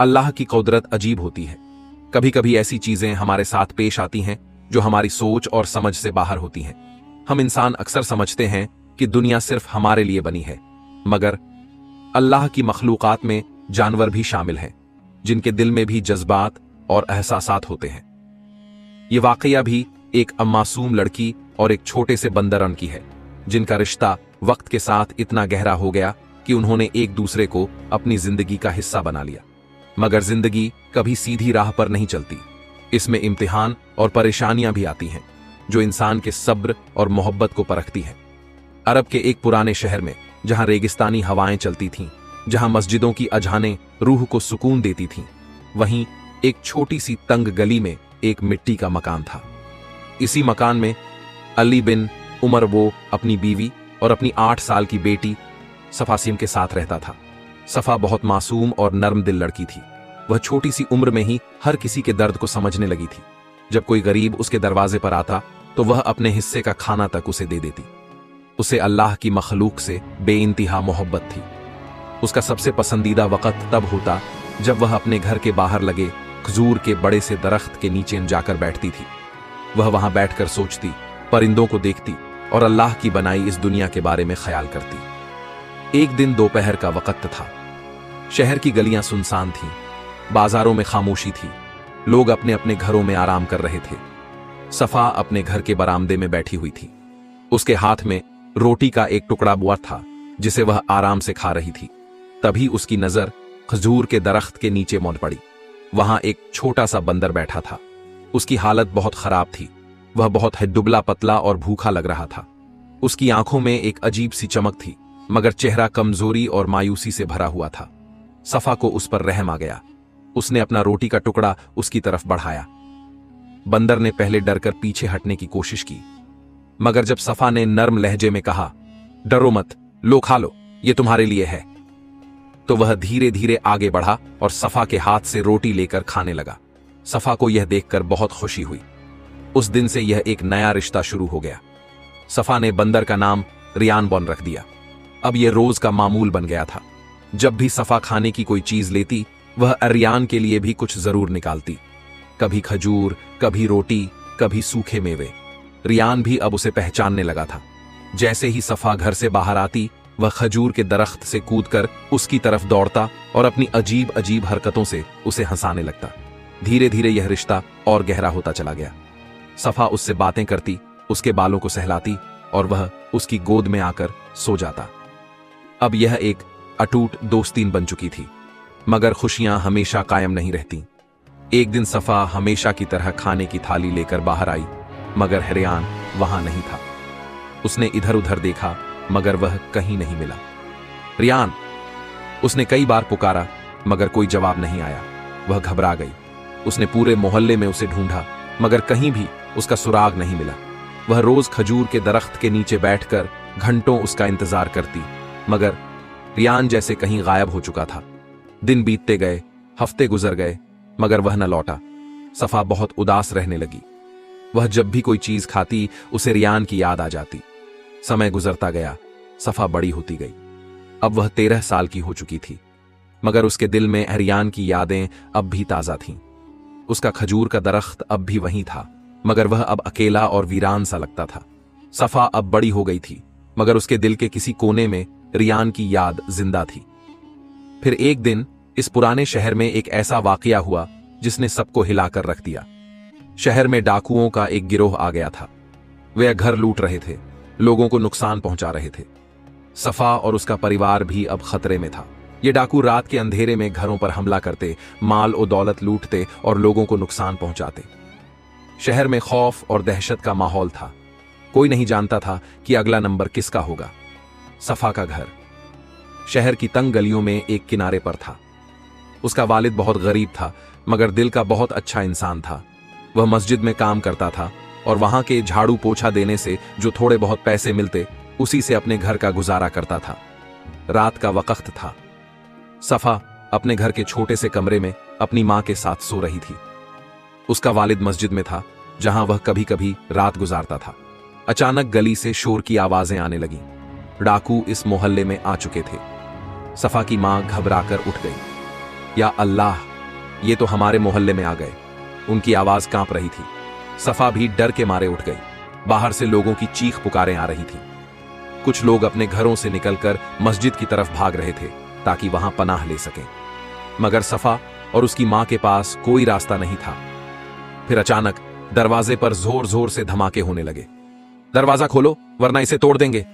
अल्लाह की कुदरत अजीब होती है। कभी कभी ऐसी चीजें हमारे साथ पेश आती हैं जो हमारी सोच और समझ से बाहर होती हैं। हम इंसान अक्सर समझते हैं कि दुनिया सिर्फ हमारे लिए बनी है, मगर अल्लाह की मखलूकात में जानवर भी शामिल हैं, जिनके दिल में भी जज्बात और एहसासात होते हैं। ये वाकया भी एक मासूम लड़की और एक छोटे से बंदरन की है, जिनका रिश्ता वक्त के साथ इतना गहरा हो गया कि उन्होंने एक दूसरे को अपनी जिंदगी का हिस्सा बना लिया। मगर जिंदगी कभी सीधी राह पर नहीं चलती। इसमें इम्तिहान और परेशानियां भी आती हैं, जो इंसान के सब्र और मोहब्बत को परखती हैं। अरब के एक पुराने शहर में, जहां रेगिस्तानी हवाएं चलती थीं, जहां मस्जिदों की अजानें रूह को सुकून देती थीं, वहीं एक छोटी सी तंग गली में एक मिट्टी का मकान था। इसी मकान में अली बिन उमर वो अपनी बीवी और अपनी 8 साल की बेटी सफासिम के साथ रहता था। सफा बहुत मासूम और नर्म दिल लड़की थी। वह छोटी सी उम्र में ही हर किसी के दर्द को समझने लगी थी। जब कोई गरीब उसके दरवाजे पर आता तो वह अपने हिस्से का खाना तक उसे दे देती। उसे अल्लाह की मखलूक से बेइंतहा मोहब्बत थी। उसका सबसे पसंदीदा वक़्त तब होता जब वह अपने घर के बाहर लगे खजूर के बड़े से दरख्त के नीचे जाकर बैठती थी। वह वहां बैठकर सोचती, परिंदों को देखती और अल्लाह की बनाई इस दुनिया के बारे में ख्याल करती। एक दिन दोपहर का वक़्त था। शहर की गलियां सुनसान थीं, बाजारों में खामोशी थी, लोग अपने अपने घरों में आराम कर रहे थे। सफा अपने घर के बरामदे में बैठी हुई थी। उसके हाथ में रोटी का एक टुकड़ा बुआ था, जिसे वह आराम से खा रही थी। तभी उसकी नजर खजूर के दरख्त के नीचे मौन पड़ी। वहां एक छोटा सा बंदर बैठा था। उसकी हालत बहुत खराब थी। वह बहुत दुबला पतला और भूखा लग रहा था। उसकी आंखों में एक अजीब सी चमक थी, मगर चेहरा कमजोरी और मायूसी से भरा हुआ था। सफा को उस पर रहम आ गया। उसने अपना रोटी का टुकड़ा उसकी तरफ बढ़ाया। बंदर ने पहले डरकर पीछे हटने की कोशिश की, मगर जब सफा ने नर्म लहजे में कहा, डरो मत, लो खा लो, ये तुम्हारे लिए है, तो वह धीरे धीरे आगे बढ़ा और सफा के हाथ से रोटी लेकर खाने लगा। सफा को यह देखकर बहुत खुशी हुई। उस दिन से यह एक नया रिश्ता शुरू हो गया। सफा ने बंदर का नाम रियान बॉन रख दिया। अब यह रोज का मामूल बन गया था। जब भी सफा खाने की कोई चीज लेती, वह रियान के लिए भी कुछ जरूर निकालती। कभी खजूर, कभी रोटी, कभी सूखे मेवे। रियान भी अब उसे पहचानने लगा था। जैसे ही सफा घर से बाहर आती, वह खजूर के दरख्त से कूदकर उसकी तरफ दौड़ता और अपनी अजीब अजीब हरकतों से उसे हंसाने लगता। धीरे धीरे यह रिश्ता और गहरा होता चला गया। सफा उससे बातें करती, उसके बालों को सहलाती और वह उसकी गोद में आकर सो जाता। अब यह एक अटूट दोस्ती बन चुकी थी। मगर खुशियां हमेशा कायम नहीं रहती। एक दिन सफा हमेशा की तरह खाने की थाली लेकर बाहर आई, मगर रियान वहां नहीं था। उसने इधर उधर देखा, मगर वह कहीं नहीं मिला। रियान, उसने कई बार पुकारा, मगर कोई जवाब नहीं आया। वह घबरा गई। उसने पूरे मोहल्ले में उसे ढूंढा, मगर कहीं भी उसका सुराग नहीं मिला। वह रोज खजूर के दरख्त के नीचे बैठकर घंटों उसका इंतजार करती, मगर रियान जैसे कहीं गायब हो चुका था। दिन बीतते गए, हफ्ते गुजर गए, मगर वह न लौटा। सफा बहुत उदास रहने लगी। वह जब भी कोई चीज खाती, उसे रियान की याद आ जाती। समय गुजरता गया, सफा बड़ी होती गई। अब वह 13 साल की हो चुकी थी, मगर उसके दिल में रियान की यादें अब भी ताजा थीं। उसका खजूर का दरख्त अब भी वहीं था, मगर वह अब अकेला और वीरान सा लगता था। सफा अब बड़ी हो गई थी, मगर उसके दिल के किसी कोने में रियान की याद जिंदा थी। फिर एक दिन इस पुराने शहर में एक ऐसा वाकया हुआ जिसने सबको हिलाकर रख दिया। शहर में डाकुओं का एक गिरोह आ गया था। वे घर लूट रहे थे, लोगों को नुकसान पहुंचा रहे थे। सफा और उसका परिवार भी अब खतरे में था। ये डाकू रात के अंधेरे में घरों पर हमला करते, माल और दौलत लूटते और लोगों को नुकसान पहुंचाते। शहर में खौफ और दहशत का माहौल था। कोई नहीं जानता था कि अगला नंबर किसका होगा। सफा का घर शहर की तंग गलियों में एक किनारे पर था। उसका वालिद बहुत गरीब था, मगर दिल का बहुत अच्छा इंसान था। वह मस्जिद में काम करता था और वहां के झाड़ू पोछा देने से जो थोड़े बहुत पैसे मिलते, उसी से अपने घर का गुजारा करता था। रात का वक्त था। सफा अपने घर के छोटे से कमरे में अपनी मां के साथ सो रही थी। उसका वालिद मस्जिद में था, जहां वह कभी कभी रात गुजारता था। अचानक गली से शोर की आवाजें आने लगीं। डाकू इस मोहल्ले में आ चुके थे। सफा की मां घबराकर उठ गई। या अल्लाह, ये तो हमारे मोहल्ले में आ गए। उनकी आवाज कांप रही थी। सफा भी डर के मारे उठ गई। बाहर से लोगों की चीख पुकारें आ रही थी। कुछ लोग अपने घरों से निकलकर मस्जिद की तरफ भाग रहे थे ताकि वहां पनाह ले सकें, मगर सफा और उसकी मां के पास कोई रास्ता नहीं था। फिर अचानक दरवाजे पर जोर जोर से धमाके होने लगे। दरवाजा खोलो वरना इसे तोड़ देंगे।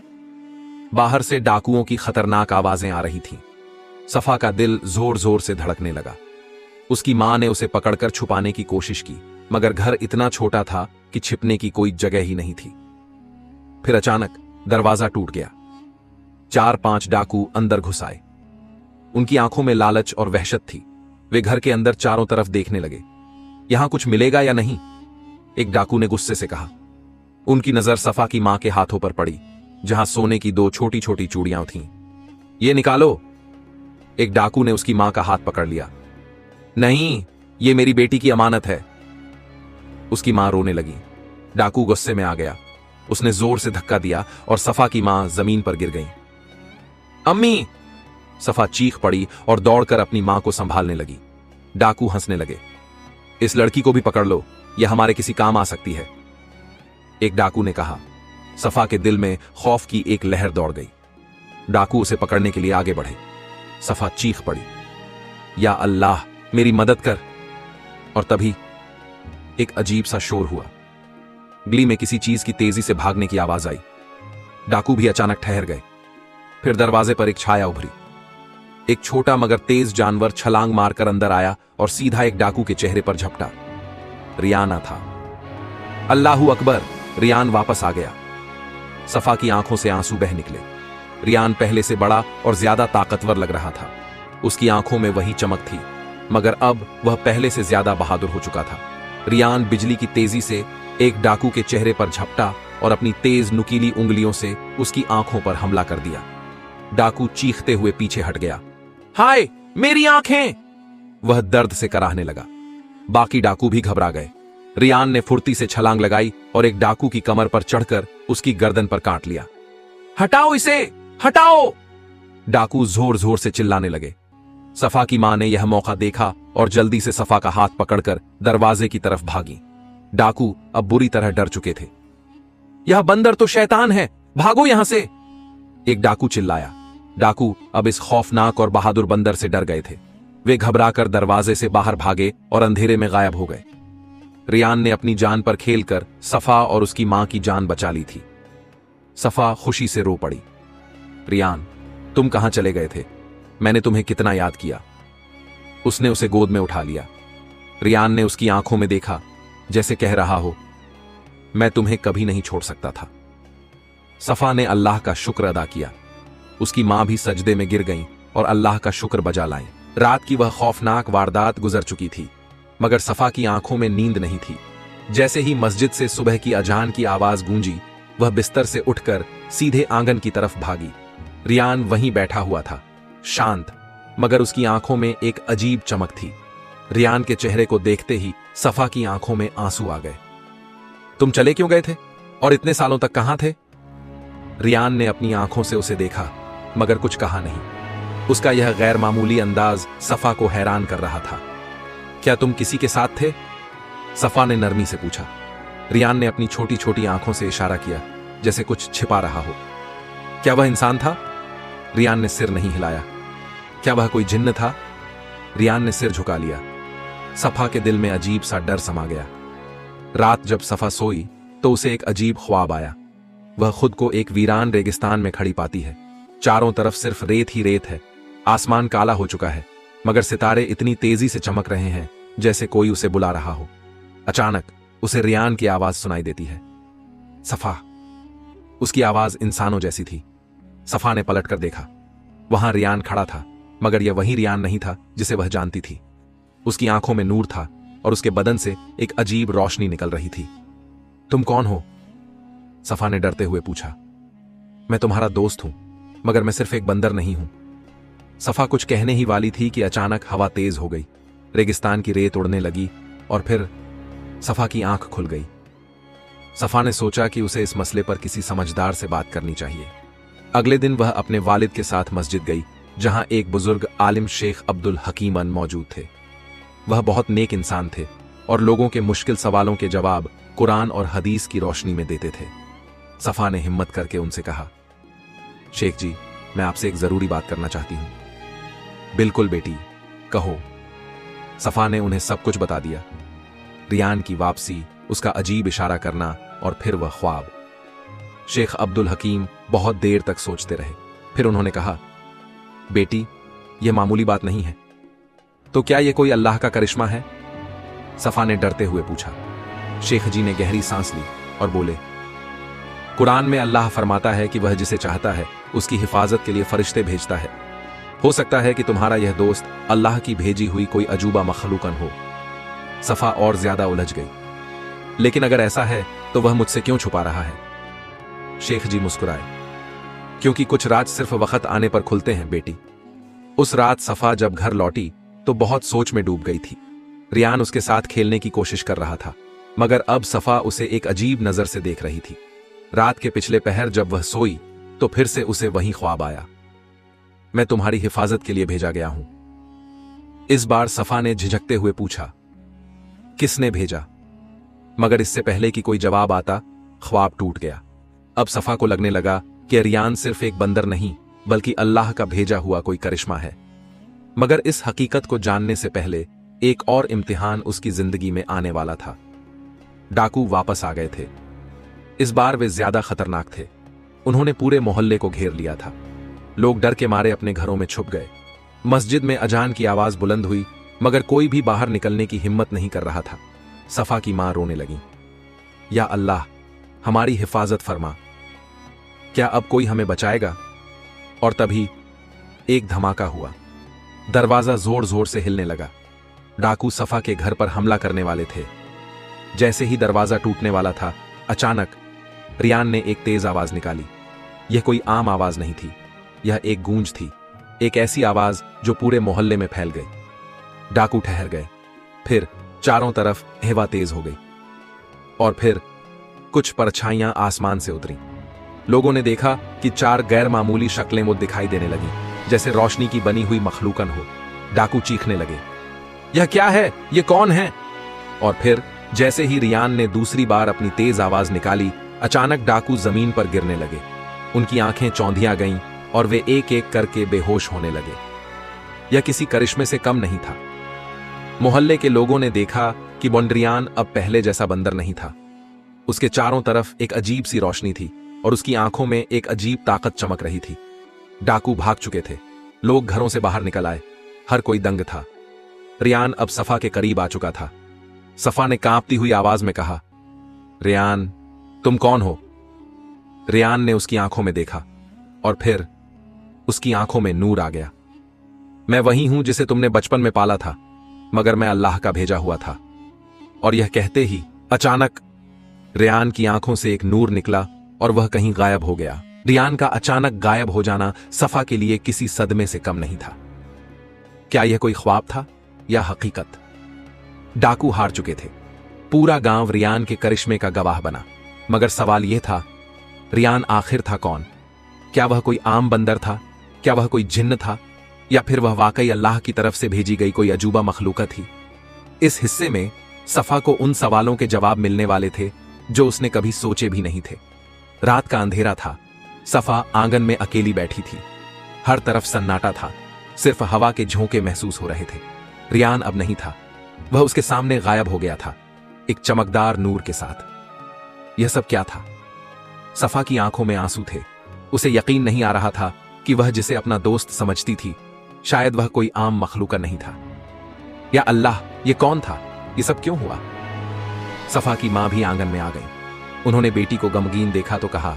बाहर से डाकुओं की खतरनाक आवाजें आ रही थीं। सफा का दिल जोर जोर से धड़कने लगा। उसकी मां ने उसे पकड़कर छुपाने की कोशिश की, मगर घर इतना छोटा था कि छिपने की कोई जगह ही नहीं थी। फिर अचानक दरवाजा टूट गया। 4-5 डाकू अंदर घुस आए। उनकी आंखों में लालच और वहशत थी। वे घर के अंदर चारों तरफ देखने लगे। यहां कुछ मिलेगा या नहीं? एक डाकू ने गुस्से से कहा। उनकी नजर सफा की मां के हाथों पर पड़ी, जहां सोने की 2 छोटी छोटी चूड़ियां थीं। ये निकालो। एक डाकू ने उसकी मां का हाथ पकड़ लिया। नहीं, ये मेरी बेटी की अमानत है। उसकी मां रोने लगी। डाकू गुस्से में आ गया। उसने जोर से धक्का दिया और सफा की मां जमीन पर गिर गई। अम्मी! सफा चीख पड़ी और दौड़कर अपनी मां को संभालने लगी। डाकू हंसने लगे। इस लड़की को भी पकड़ लो, यह हमारे किसी काम आ सकती है, एक डाकू ने कहा। सफा के दिल में खौफ की एक लहर दौड़ गई। डाकू उसे पकड़ने के लिए आगे बढ़े। सफा चीख पड़ी, या अल्लाह मेरी मदद कर। और तभी एक अजीब सा शोर हुआ। गली में किसी चीज की तेजी से भागने की आवाज आई। डाकू भी अचानक ठहर गए। फिर दरवाजे पर एक छाया उभरी। एक छोटा मगर तेज जानवर छलांग मारकर अंदर आया और सीधा एक डाकू के चेहरे पर झपटा। रियाना था। अल्लाहू अकबर! रियान वापस आ गया। सफा की आंखों से आंसू बह निकले। रियान पहले से बड़ा और ज्यादा ताकतवर लग रहा था। उसकी आंखों में वही चमक थी, मगर अब वह पहले से ज्यादा बहादुर हो चुका था। रियान बिजली की तेजी से एक डाकू के चेहरे पर झपटा और अपनी तेज नुकीली उंगलियों से उसकी आंखों पर हमला कर दिया। डाकू चीखते हुए पीछे हट गया। हाय, मेरी आंखें! वह दर्द से कराहने लगा। बाकी डाकू भी घबरा गए। रियान ने फुर्ती से छलांग लगाई और एक डाकू की कमर पर चढ़कर उसकी गर्दन पर काट लिया। हटाओ इसे, हटाओ! डाकू जोर जोर से चिल्लाने लगे। सफा की मां ने यह मौका देखा और जल्दी से सफा का हाथ पकड़कर दरवाजे की तरफ भागी। डाकू अब बुरी तरह डर चुके थे। यह बंदर तो शैतान है, भागो यहां से! एक डाकू चिल्लाया। डाकू अब इस खौफनाक और बहादुर बंदर से डर गए थे। वे घबराकर दरवाजे से बाहर भागे और अंधेरे में गायब हो गए। रियान ने अपनी जान पर खेलकर सफा और उसकी मां की जान बचा ली थी। सफा खुशी से रो पड़ी। रियान, तुम कहां चले गए थे? मैंने तुम्हें कितना याद किया। उसने उसे गोद में उठा लिया। रियान ने उसकी आंखों में देखा, जैसे कह रहा हो, मैं तुम्हें कभी नहीं छोड़ सकता था। सफा ने अल्लाह का शुक्र अदा किया। उसकी मां भी सजदे में गिर गईं और अल्लाह का शुक्र बजा लाईं। रात की वह खौफनाक वारदात गुजर चुकी थी, मगर सफा की आंखों में नींद नहीं थी। जैसे ही मस्जिद से सुबह की अजान की आवाज गूंजी, वह बिस्तर से उठकर सीधे आंगन की तरफ भागी। रियान वहीं बैठा हुआ था, शांत, मगर उसकी आंखों में एक अजीब चमक थी। रियान के चेहरे को देखते ही सफा की आंखों में आंसू आ गए। तुम चले क्यों गए थे और इतने सालों तक कहां थे? रियान ने अपनी आंखों से उसे देखा, मगर कुछ कहा नहीं। उसका यह गैर मामूली अंदाज सफा को हैरान कर रहा था। क्या तुम किसी के साथ थे? सफा ने नरमी से पूछा। रियान ने अपनी छोटी छोटी आंखों से इशारा किया, जैसे कुछ छिपा रहा हो। क्या वह इंसान था? रियान ने सिर नहीं हिलाया। क्या वह कोई जिन्न था? रियान ने सिर झुका लिया। सफा के दिल में अजीब सा डर समा गया। रात जब सफा सोई तो उसे एक अजीब ख्वाब आया। वह खुद को एक वीरान रेगिस्तान में खड़ी पाती है। चारों तरफ सिर्फ रेत ही रेत है। आसमान काला हो चुका है, मगर सितारे इतनी तेजी से चमक रहे हैं जैसे कोई उसे बुला रहा हो। अचानक उसे रियान की आवाज सुनाई देती है, सफा। उसकी आवाज इंसानों जैसी थी। सफा ने पलटकर देखा। वहां रियान खड़ा था, मगर यह वही रियान नहीं था जिसे वह जानती थी। उसकी आंखों में नूर था और उसके बदन से एक अजीब रोशनी निकल रही थी। तुम कौन हो? सफा ने डरते हुए पूछा। मैं तुम्हारा दोस्त हूं, मगर मैं सिर्फ एक बंदर नहीं हूं। सफा कुछ कहने ही वाली थी कि अचानक हवा तेज हो गई। रेगिस्तान की रेत उड़ने लगी और फिर सफा की आंख खुल गई। सफा ने सोचा कि उसे इस मसले पर किसी समझदार से बात करनी चाहिए। अगले दिन वह अपने वालिद के साथ मस्जिद गई, जहां एक बुजुर्ग आलिम शेख अब्दुल हकीमन मौजूद थे। वह बहुत नेक इंसान थे और लोगों के मुश्किल सवालों के जवाब कुरान और हदीस की रोशनी में देते थे। सफा ने हिम्मत करके उनसे कहा, शेख जी, मैं आपसे एक जरूरी बात करना चाहती हूं। बिल्कुल बेटी, कहो। सफा ने उन्हें सब कुछ बता दिया। रियान की वापसी, उसका अजीब इशारा करना और फिर वह ख्वाब। शेख अब्दुल हकीम बहुत देर तक सोचते रहे। फिर उन्होंने कहा, बेटी, यह मामूली बात नहीं है, तो क्या यह कोई अल्लाह का करिश्मा है? सफा ने डरते हुए पूछा। शेख जी ने गहरी सांस ली और बोले, कुरान में अल्लाह फरमाता है कि वह जिसे चाहता है उसकी हिफाजत के लिए फरिश्ते भेजता है। हो सकता है कि तुम्हारा यह दोस्त अल्लाह की भेजी हुई कोई अजूबा मखलूकन हो। सफा और ज्यादा उलझ गई। लेकिन अगर ऐसा है तो वह मुझसे क्यों छुपा रहा है? शेख जी मुस्कुराए, क्योंकि कुछ राज सिर्फ वक्त आने पर खुलते हैं बेटी। उस रात सफा जब घर लौटी तो बहुत सोच में डूब गई थी। रियान उसके साथ खेलने की कोशिश कर रहा था, मगर अब सफा उसे एक अजीब नजर से देख रही थी। रात के पिछले पहर जब वह सोई तो फिर से उसे वही ख्वाब आया, मैं तुम्हारी हिफाजत के लिए भेजा गया हूं। इस बार सफा ने झिझकते हुए पूछा, किसने भेजा? मगर इससे पहले कि कोई जवाब आता, ख्वाब टूट गया। अब सफा को लगने लगा कि रियान सिर्फ एक बंदर नहीं बल्कि अल्लाह का भेजा हुआ कोई करिश्मा है। मगर इस हकीकत को जानने से पहले एक और इम्तिहान उसकी जिंदगी में आने वाला था। डाकू वापस आ गए थे। इस बार वे ज्यादा खतरनाक थे। उन्होंने पूरे मोहल्ले को घेर लिया था। लोग डर के मारे अपने घरों में छुप गए। मस्जिद में अजान की आवाज बुलंद हुई, मगर कोई भी बाहर निकलने की हिम्मत नहीं कर रहा था। सफा की मां रोने लगी, या अल्लाह, हमारी हिफाजत फरमा, क्या अब कोई हमें बचाएगा? और तभी एक धमाका हुआ। दरवाजा जोर जोर से हिलने लगा। डाकू सफा के घर पर हमला करने वाले थे। जैसे ही दरवाजा टूटने वाला था, अचानक रियान ने एक तेज आवाज निकाली। यह कोई आम आवाज नहीं थी, यह एक गूंज थी, एक ऐसी आवाज जो पूरे मोहल्ले में फैल गई। डाकू ठहर गए। फिर चारों तरफ हवा तेज हो गई और फिर कुछ परछाइयां आसमान से उतरी। लोगों ने देखा कि चार गैर मामूली शक्लें वो दिखाई देने लगी, जैसे रोशनी की बनी हुई मखलूकन हो। डाकू चीखने लगे, यह क्या है? ये कौन है? और फिर जैसे ही रियान ने दूसरी बार अपनी तेज आवाज निकाली, अचानक डाकू जमीन पर गिरने लगे। उनकी आंखें चौंधिया गईं और वे एक एक करके बेहोश होने लगे। यह किसी करिश्मे से कम नहीं था। मोहल्ले के लोगों ने देखा कि बोंड्रियान अब पहले जैसा बंदर नहीं था। उसके चारों तरफ एक अजीब सी रोशनी थी और उसकी आंखों में एक अजीब ताकत चमक रही थी। डाकू भाग चुके थे। लोग घरों से बाहर निकल आए। हर कोई दंग था। रियान अब सफा के करीब आ चुका था। सफा ने कांपती हुई आवाज में कहा, रियान, तुम कौन हो? रियान ने उसकी आंखों में देखा और फिर उसकी आंखों में नूर आ गया। मैं वही हूं जिसे तुमने बचपन में पाला था, मगर मैं अल्लाह का भेजा हुआ था। और यह कहते ही अचानक रियान की आंखों से एक नूर निकला और वह कहीं गायब हो गया। रियान का अचानक गायब हो जाना सफा के लिए किसी सदमे से कम नहीं था। क्या यह कोई ख्वाब था या हकीकत? डाकू हार चुके थे। पूरा गांव रियान के करिश्मे का गवाह बना। मगर सवाल यह था, रियान आखिर था कौन? क्या वह कोई आम बंदर था? क्या वह कोई जिन्न था? या फिर वह वाकई अल्लाह की तरफ से भेजी गई कोई अजूबा मखलूकत थी? इस हिस्से में सफा को उन सवालों के जवाब मिलने वाले थे जो उसने कभी सोचे भी नहीं थे। रात का अंधेरा था। सफा आंगन में अकेली बैठी थी। हर तरफ सन्नाटा था। सिर्फ हवा के झोंके महसूस हो रहे थे। रियान अब नहीं था। वह उसके सामने गायब हो गया था, एक चमकदार नूर के साथ। यह सब क्या था? सफा की आंखों में आंसू थे। उसे यकीन नहीं आ रहा था कि वह जिसे अपना दोस्त समझती थी, शायद वह कोई आम मखलूका नहीं था। या अल्लाह, ये कौन था? ये सब क्यों हुआ? सफा की मां भी आंगन में आ गई। उन्होंने बेटी को गमगीन देखा तो कहा,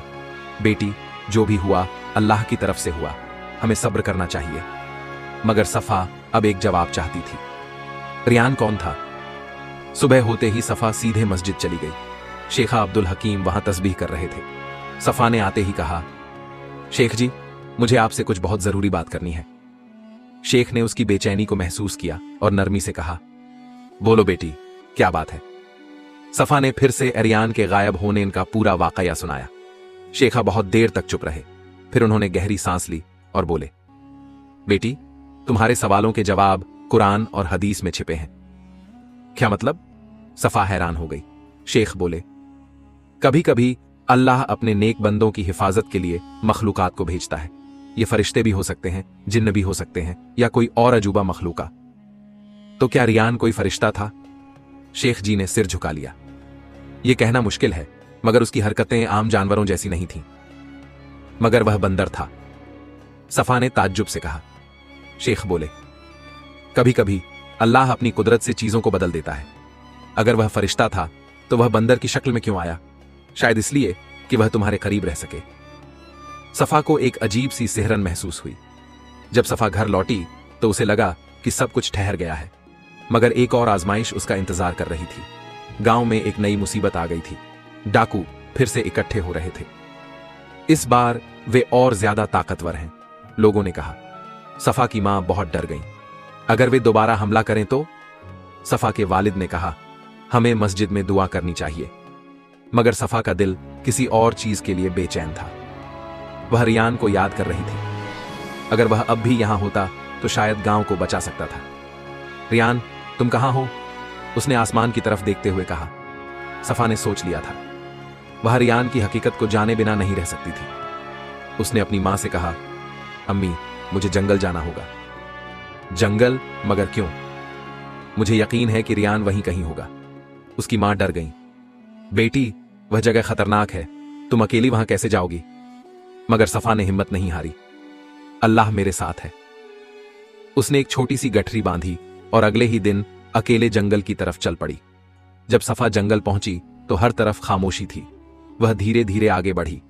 बेटी, जो भी हुआ अल्लाह की तरफ से हुआ, हमें सब्र करना चाहिए। मगर सफा अब एक जवाब चाहती थी। रियान कौन था? सुबह होते ही सफा सीधे मस्जिद चली गई। शेखा अब्दुल हकीम वहां तस्बीह कर रहे थे। सफा ने आते ही कहा, शेख जी, मुझे आपसे कुछ बहुत जरूरी बात करनी है। शेख ने उसकी बेचैनी को महसूस किया और नरमी से कहा, बोलो बेटी, क्या बात है? सफा ने फिर से रियान के गायब होने का पूरा वाकया सुनाया। शेखा बहुत देर तक चुप रहे। फिर उन्होंने गहरी सांस ली और बोले, बेटी, तुम्हारे सवालों के जवाब कुरान और हदीस में छिपे हैं। क्या मतलब? सफा हैरान हो गई। शेख बोले, कभी कभी अल्लाह अपने नेक बंदों की हिफाजत के लिए मखलूकात को भेजता है। ये फरिश्ते भी हो सकते हैं, जिन्न भी हो सकते हैं, या कोई और अजूबा मखलूका। तो क्या रियान कोई फरिश्ता था? शेख जी ने सिर झुका लिया। यह कहना मुश्किल है, मगर उसकी हरकतें आम जानवरों जैसी नहीं थीं। मगर वह बंदर था, सफा ने ताज्जुब से कहा। शेख बोले, कभी कभी अल्लाह अपनी कुदरत से चीजों को बदल देता है। अगर वह फरिश्ता था तो वह बंदर की शक्ल में क्यों आया? शायद इसलिए कि वह तुम्हारे करीब रह सके। सफा को एक अजीब सी सिहरन महसूस हुई। जब सफा घर लौटी तो उसे लगा कि सब कुछ ठहर गया है, मगर एक और आजमाइश उसका इंतजार कर रही थी। गांव में एक नई मुसीबत आ गई थी। डाकू फिर से इकट्ठे हो रहे थे। इस बार वे और ज्यादा ताकतवर हैं, लोगों ने कहा। सफा की मां बहुत डर गईं। अगर वे दोबारा हमला करें तो? सफा के वालिद ने कहा, हमें मस्जिद में दुआ करनी चाहिए। मगर सफा का दिल किसी और चीज के लिए बेचैन था। वह रियान को याद कर रही थी। अगर वह अब भी यहां होता तो शायद गांव को बचा सकता था। रियान, तुम कहां हो? उसने आसमान की तरफ देखते हुए कहा। सफा ने सोच लिया था, वह रियान की हकीकत को जाने बिना नहीं रह सकती थी। उसने अपनी मां से कहा, अम्मी, मुझे जंगल जाना होगा। जंगल? मगर क्यों? मुझे यकीन है कि रियान वहीं कहीं होगा। उसकी मां डर गई। बेटी, वह जगह खतरनाक है, तुम अकेली वहां कैसे जाओगी? मगर सफा ने हिम्मत नहीं हारी। अल्लाह मेरे साथ है। उसने एक छोटी सी गठरी बांधी और अगले ही दिन अकेले जंगल की तरफ चल पड़ी। जब सफा जंगल पहुंची तो हर तरफ खामोशी थी। वह धीरे धीरे आगे बढ़ी।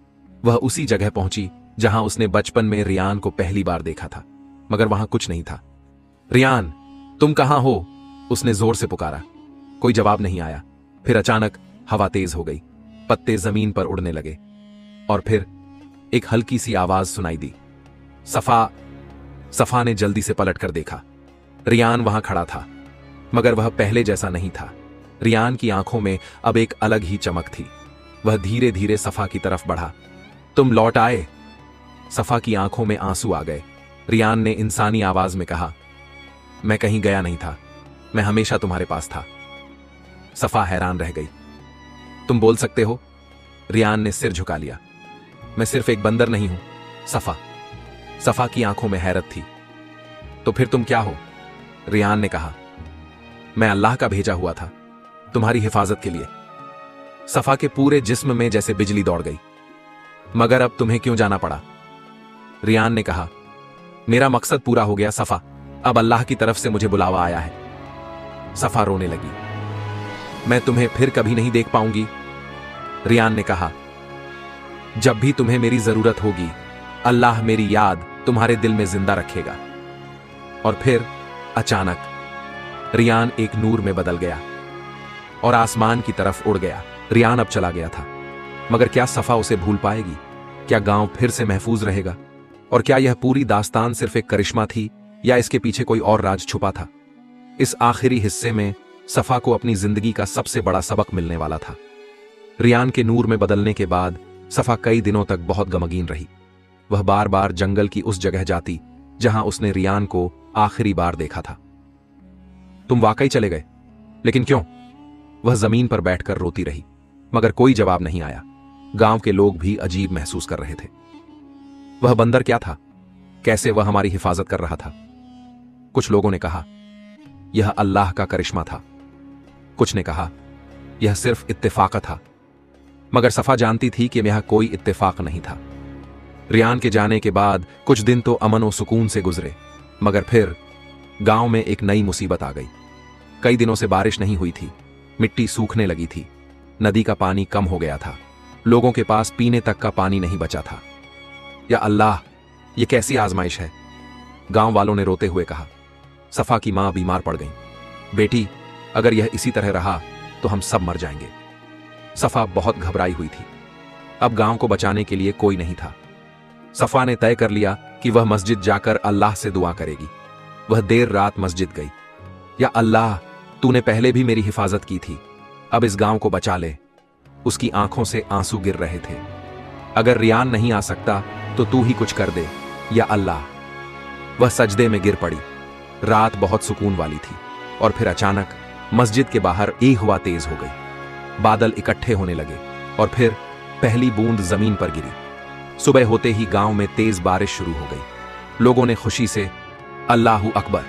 वह उसी जगह पहुंची जहां उसने बचपन में रियान को पहली बार देखा था, मगर वहां कुछ नहीं था। रियान, तुम कहां हो? उसने जोर से पुकारा। कोई जवाब नहीं आया। फिर अचानक हवा तेज हो गई, पत्ते जमीन पर उड़ने लगे और फिर एक हल्की सी आवाज सुनाई दी, सफा। सफा ने जल्दी से पलटकर देखा। रियान वहां खड़ा था, मगर वह पहले जैसा नहीं था। रियान की आंखों में अब एक अलग ही चमक थी। वह धीरे धीरे सफा की तरफ बढ़ा। तुम लौट आए? सफा की आंखों में आंसू आ गए। रियान ने इंसानी आवाज में कहा, मैं कहीं गया नहीं था, मैं हमेशा तुम्हारे पास था। सफा हैरान रह गई। तुम बोल सकते हो? रियान ने सिर झुका लिया। मैं सिर्फ एक बंदर नहीं हूं, सफा। सफा की आंखों में हैरत थी। तो फिर तुम क्या हो? रियान ने कहा, मैं अल्लाह का भेजा हुआ था, तुम्हारी हिफाजत के लिए। सफा के पूरे जिस्म में जैसे बिजली दौड़ गई। मगर अब तुम्हें क्यों जाना पड़ा? रियान ने कहा, मेरा मकसद पूरा हो गया सफा, अब अल्लाह की तरफ से मुझे बुलावा आया है। सफा रोने लगी। मैं तुम्हें फिर कभी नहीं देख पाऊंगी। रियान ने कहा, जब भी तुम्हें मेरी जरूरत होगी, अल्लाह मेरी याद तुम्हारे दिल में जिंदा रखेगा। और फिर अचानक रियान एक नूर में बदल गया और आसमान की तरफ उड़ गया। रियान अब चला गया था, मगर क्या सफा उसे भूल पाएगी? क्या गांव फिर से महफूज रहेगा? और क्या यह पूरी दास्तान सिर्फ एक करिश्मा थी, या इसके पीछे कोई और राज छुपा था? इस आखिरी हिस्से में सफा को अपनी जिंदगी का सबसे बड़ा सबक मिलने वाला था। रियान के नूर में बदलने के बाद सफा कई दिनों तक बहुत गमगीन रही। वह बार बार जंगल की उस जगह जाती जहां उसने रियान को आखिरी बार देखा था। तुम वाकई चले गए? लेकिन क्यों? वह जमीन पर बैठकर रोती रही, मगर कोई जवाब नहीं आया। गांव के लोग भी अजीब महसूस कर रहे थे। वह बंदर क्या था? कैसे वह हमारी हिफाजत कर रहा था? कुछ लोगों ने कहा, यह अल्लाह का करिश्मा था। कुछ ने कहा, यह सिर्फ इत्तेफाक था। मगर सफा जानती थी कि यह कोई इत्तेफाक नहीं था। रियान के जाने के बाद कुछ दिन तो अमन और सुकून से गुजरे, मगर फिर गांव में एक नई मुसीबत आ गई। कई दिनों से बारिश नहीं हुई थी। मिट्टी सूखने लगी थी। नदी का पानी कम हो गया था। लोगों के पास पीने तक का पानी नहीं बचा था। या अल्लाह, यह कैसी आजमाइश है? गांव वालों ने रोते हुए कहा। सफा की मां बीमार पड़ गई। बेटी, अगर यह इसी तरह रहा तो हम सब मर जाएंगे। सफा बहुत घबराई हुई थी। अब गांव को बचाने के लिए कोई नहीं था। सफा ने तय कर लिया कि वह मस्जिद जाकर अल्लाह से दुआ करेगी। वह देर रात मस्जिद गई। या अल्लाह, तूने पहले भी मेरी हिफाजत की थी, अब इस गांव को बचा ले। उसकी आंखों से आंसू गिर रहे थे। अगर रियान नहीं आ सकता तो तू ही कुछ कर दे, या अल्लाह। वह सजदे में गिर पड़ी। रात बहुत सुकून वाली थी और फिर अचानक मस्जिद के बाहर एक हवा तेज हो गई। बादल इकट्ठे होने लगे और फिर पहली बूंद जमीन पर गिरी। सुबह होते ही गांव में तेज बारिश शुरू हो गई। लोगों ने खुशी से अल्लाहू अकबर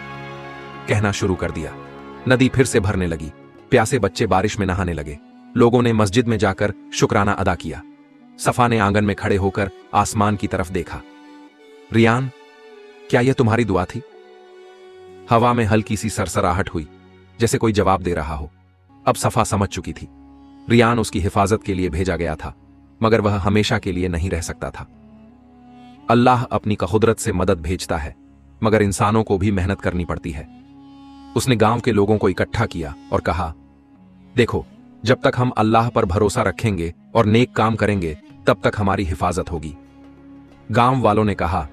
कहना शुरू कर दिया। नदी फिर से भरने लगी। प्यासे बच्चे बारिश में नहाने लगे। लोगों ने मस्जिद में जाकर शुक्राना अदा किया। सफा ने आंगन में खड़े होकर आसमान की तरफ देखा। रियान, क्या यह तुम्हारी दुआ थी? हवा में हल्की सी सरसराहट हुई, जैसे कोई जवाब दे रहा हो। अब सफा समझ चुकी थी। रियान उसकी हिफाजत के लिए भेजा गया था, मगर वह हमेशा के लिए नहीं रह सकता था। अल्लाह अपनी कुदरत से मदद भेजता है, मगर इंसानों को भी मेहनत करनी पड़ती है। उसने गांव के लोगों को इकट्ठा किया और कहा, देखो, जब तक हम अल्लाह पर भरोसा रखेंगे और नेक काम करेंगे, तब तक हमारी हिफाजत होगी। गांव वालों ने कहा,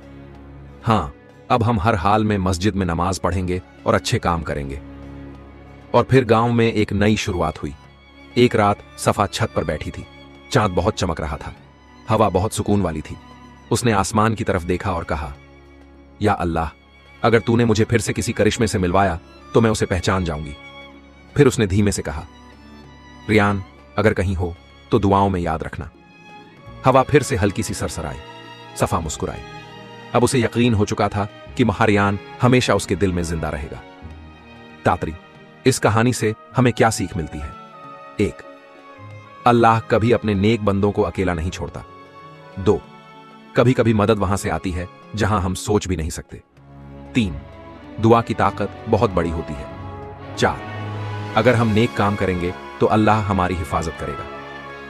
हां, अब हम हर हाल में मस्जिद में नमाज पढ़ेंगे और अच्छे काम करेंगे। और फिर गांव में एक नई शुरुआत हुई। एक रात सफा छत पर बैठी थी। चांद बहुत चमक रहा था। हवा बहुत सुकून वाली थी। उसने आसमान की तरफ देखा और कहा, या अल्लाह, अगर तूने मुझे फिर से किसी करिश्मे से मिलवाया तो मैं उसे पहचान जाऊंगी। फिर उसने धीमे से कहा, रियान, अगर कहीं हो तो दुआओं में याद रखना। हवा फिर से हल्की सी सरसराई। सफा मुस्कुराई। अब उसे यकीन हो चुका था कि रियान हमेशा उसके दिल में जिंदा रहेगा। तातरी, इस कहानी से हमें क्या सीख मिलती है? 1, अल्लाह कभी अपने नेक बंदों को अकेला नहीं छोड़ता। 2, कभी कभी मदद वहां से आती है जहां हम सोच भी नहीं सकते। 3, दुआ की ताकत बहुत बड़ी होती है। 4, अगर हम नेक काम करेंगे तो अल्लाह हमारी हिफाजत करेगा।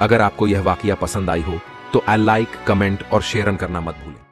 अगर आपको यह वाकया पसंद आई हो तो लाइक, कमेंट और शेयर करना मत भूलें।